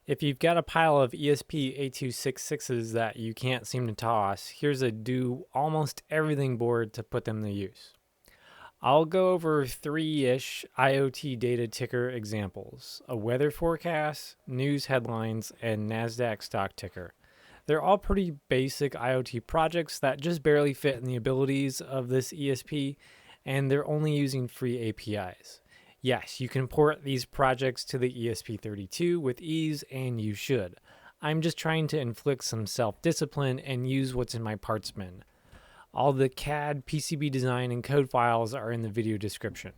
If you've got a pile of ESP8266s that you can't seem to toss, here's a do almost everything board to put them to use. I'll go over 3-ish IoT data ticker examples: a weather forecast, news headlines, and NASDAQ stock ticker. They're all pretty basic IoT projects that just barely fit in the abilities of this ESP, and they're only using free APIs. Yes, you can port these projects to the ESP32 with ease, and you should. I'm just trying to inflict some self-discipline and use what's in my parts bin. All the CAD, PCB design, and code files are in the video description.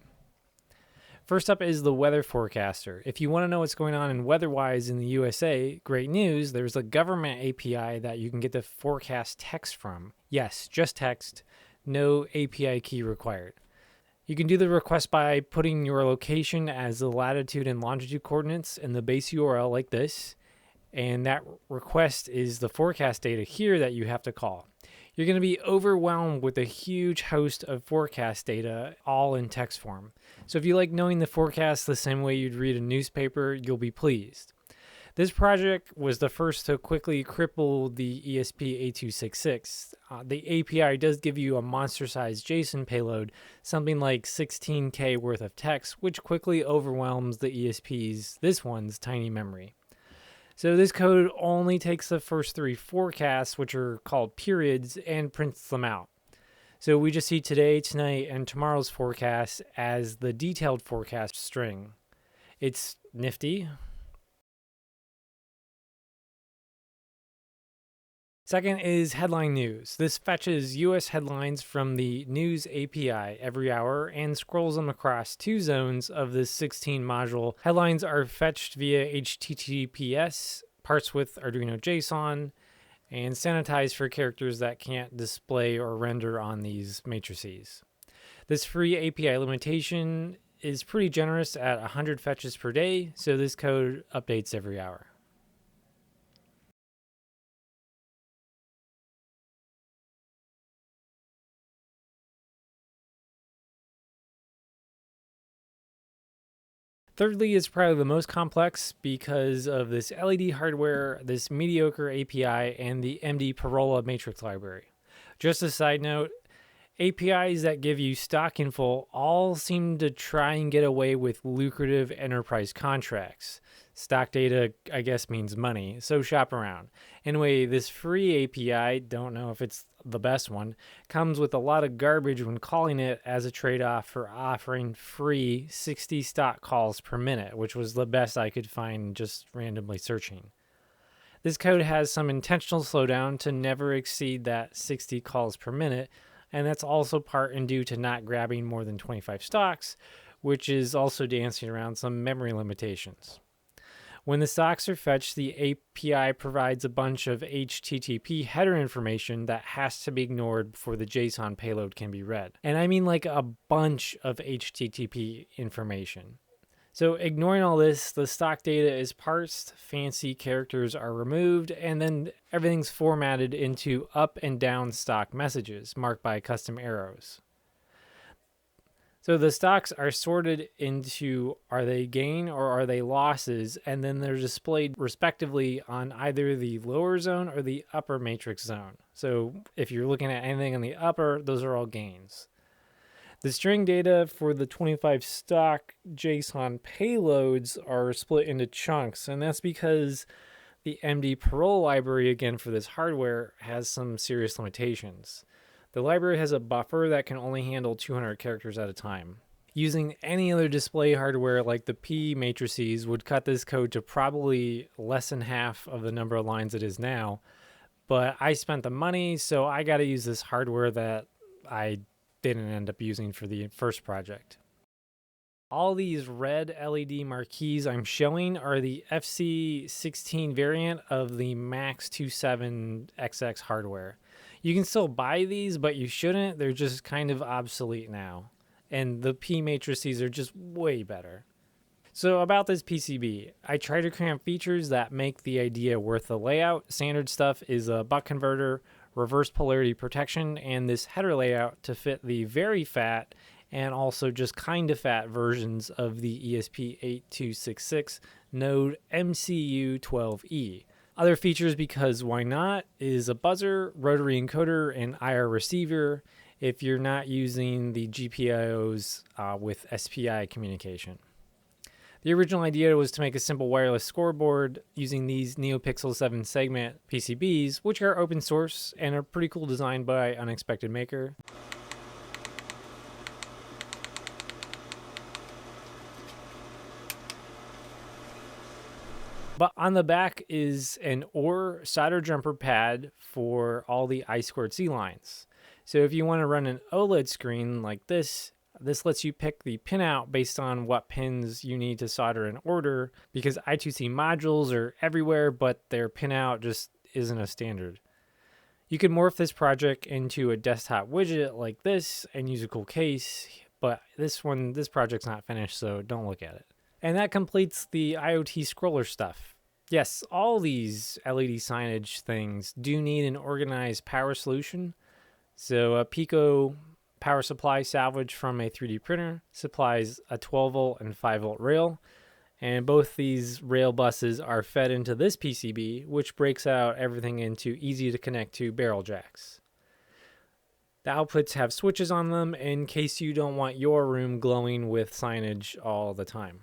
First up is the weather forecaster. If you want to know what's going on in weather-wise in the USA, great news, there's a government API that you can get the forecast text from. Yes, just text, no API key required. You can do the request by putting your location as the latitude and longitude coordinates in the base URL like this, and that request is the forecast data here that you have to call. You're going to be overwhelmed with a huge host of forecast data, all in text form. So if you like knowing the forecast the same way you'd read a newspaper, you'll be pleased. This project was the first to quickly cripple the ESP8266. The API does give you a monster-sized JSON payload, something like 16K worth of text, which quickly overwhelms the this one's tiny memory. So this code only takes the first 3 forecasts, which are called periods, and prints them out. So we just see today, tonight, and tomorrow's forecast as the detailed forecast string. It's nifty. Second is headline news. This fetches US headlines from the News API every hour and scrolls them across 2 zones of this 16 module. Headlines are fetched via HTTPS, parsed with Arduino JSON, and sanitized for characters that can't display or render on these matrices. This free API limitation is pretty generous at 100 fetches per day, so this code updates every hour. Thirdly is probably the most complex because of this LED hardware, this mediocre API, and the MD Parola matrix library. Just a side note, APIs that give you stock info all seem to try and get away with lucrative enterprise contracts. Stock data, I guess, means money, so shop around. Anyway, this free API, don't know if it's the best one, comes with a lot of garbage when calling it as a trade-off for offering free 60 stock calls per minute, which was the best I could find just randomly searching. This code has some intentional slowdown to never exceed that 60 calls per minute, and that's also part and due to not grabbing more than 25 stocks, which is also dancing around some memory limitations. When the stocks are fetched, the API provides a bunch of HTTP header information that has to be ignored before the JSON payload can be read. And I mean like a bunch of HTTP information. So ignoring all this, the stock data is parsed, fancy characters are removed, and then everything's formatted into up and down stock messages marked by custom arrows. So the stocks are sorted into are they gain or are they losses, and then they're displayed respectively on either the lower zone or the upper matrix zone. So if you're looking at anything in the upper, those are all gains. The string data for the 25 stock JSON payloads are split into chunks, and that's because the MD Parole library, again for this hardware, has some serious limitations. The library has a buffer that can only handle 200 characters at a time. Using any other display hardware like the P matrices would cut this code to probably less than half of the number of lines it is now, but I spent the money, so I got to use this hardware that I didn't end up using for the first project. All these red LED marquees I'm showing are the FC16 variant of the Max 27XX hardware. You can still buy these, but you shouldn't. They're just kind of obsolete now. And the P matrices are just way better. So about this PCB, I try to cram features that make the idea worth the layout. Standard stuff is a buck converter, reverse polarity protection, and this header layout to fit the very fat and also just kind of fat versions of the ESP8266 node MCU12E. Other features, because why not, is a buzzer, rotary encoder, and IR receiver if you're not using the GPIOs with SPI communication. The original idea was to make a simple wireless scoreboard using these NeoPixel 7 segment PCBs, which are open source and are pretty cool design by Unexpected Maker. But on the back is an OR solder jumper pad for all the I2C lines. So if you want to run an OLED screen like this lets you pick the pinout based on what pins you need to solder in order, because I2C modules are everywhere, but their pinout just isn't a standard. You can morph this project into a desktop widget like this and use a cool case, but this project's not finished, so don't look at it. And that completes the IoT scroller stuff. Yes, all these LED signage things do need an organized power solution. So a Pico power supply salvage from a 3D printer supplies a 12 volt and 5 volt rail. And both these rail buses are fed into this PCB, which breaks out everything into easy to connect to barrel jacks. The outputs have switches on them in case you don't want your room glowing with signage all the time.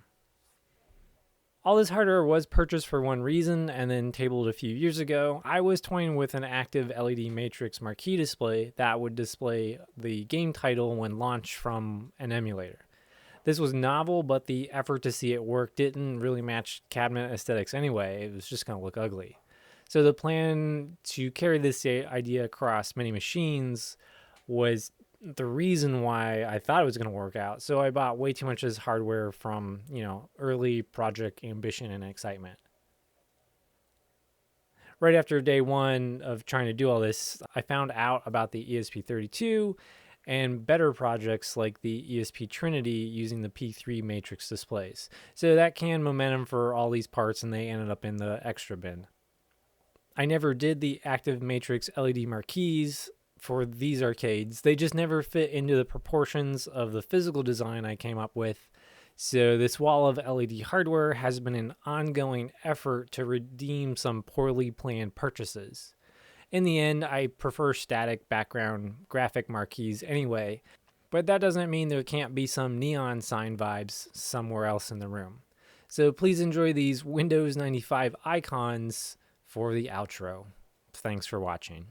All this hardware was purchased for one reason and then tabled a few years ago. I was toying with an active LED matrix marquee display that would display the game title when launched from an emulator. This was novel, but the effort to see it work didn't really match cabinet aesthetics anyway. It was just going to look ugly. So the plan to carry this idea across many machines was the reason why I thought it was going to work out. So I bought way too much of this hardware from, early project ambition and excitement. Right after day one of trying to do all this, I found out about the ESP32 and better projects like the ESP Trinity using the P3 matrix displays. So that canned momentum for all these parts, and they ended up in the extra bin. I never did the active matrix LED marquees for these arcades. They just never fit into the proportions of the physical design I came up with. So this wall of LED hardware has been an ongoing effort to redeem some poorly planned purchases. In the end, I prefer static background graphic marquees anyway, but that doesn't mean there can't be some neon sign vibes somewhere else in the room. So please enjoy these Windows 95 icons for the outro. Thanks for watching.